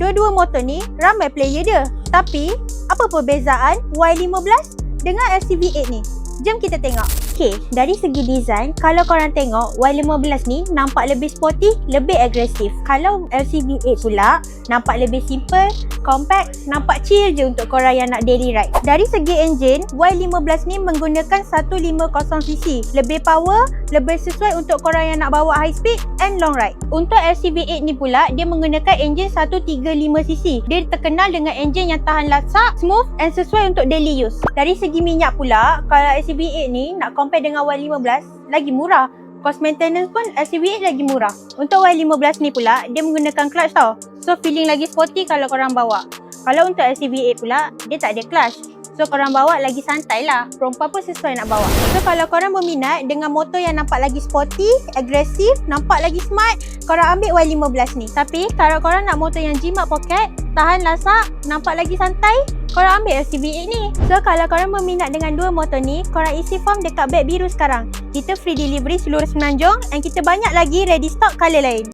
Dua-dua motor ni ramai player dia. Tapi, apa perbezaan Y15 dengan LCV8 ni? Jom kita tengok. Okay, dari segi design, kalau korang tengok Y15 ni nampak lebih sporty, lebih agresif. Kalau LCV8 pula nampak lebih simple, compact, nampak chill je untuk korang yang nak daily ride. Dari segi enjin, Y15 ni menggunakan 150cc. Lebih power, lebih sesuai untuk korang yang nak bawa high speed and long ride. Untuk LCV8 ni pula, dia menggunakan enjin 135cc. Dia terkenal dengan enjin yang tahan lasak, smooth and sesuai untuk daily use. Dari segi minyak pula, kalau LCV8 ni nak compare dengan Y15, lagi murah. Cost maintenance pun LCV8 lagi murah. Untuk Y15 ni pula, dia menggunakan clutch tau. So feeling lagi sporty kalau korang bawa. Kalau untuk LCV8 pula, dia tak ada clutch. So korang bawa lagi santai lah. Perempuan pun sesuai nak bawa. So kalau korang berminat dengan motor yang nampak lagi sporty, agresif, nampak lagi smart, korang ambil Y15 ni. Tapi kalau korang nak motor yang jimat poket, tahan lasak, nampak lagi santai, korang ambil LCV8 ni. So kalau korang berminat dengan dua motor ni, korang isi form dekat beg biru sekarang. Kita free delivery seluruh Semenanjung and kita banyak lagi ready stock colour lain.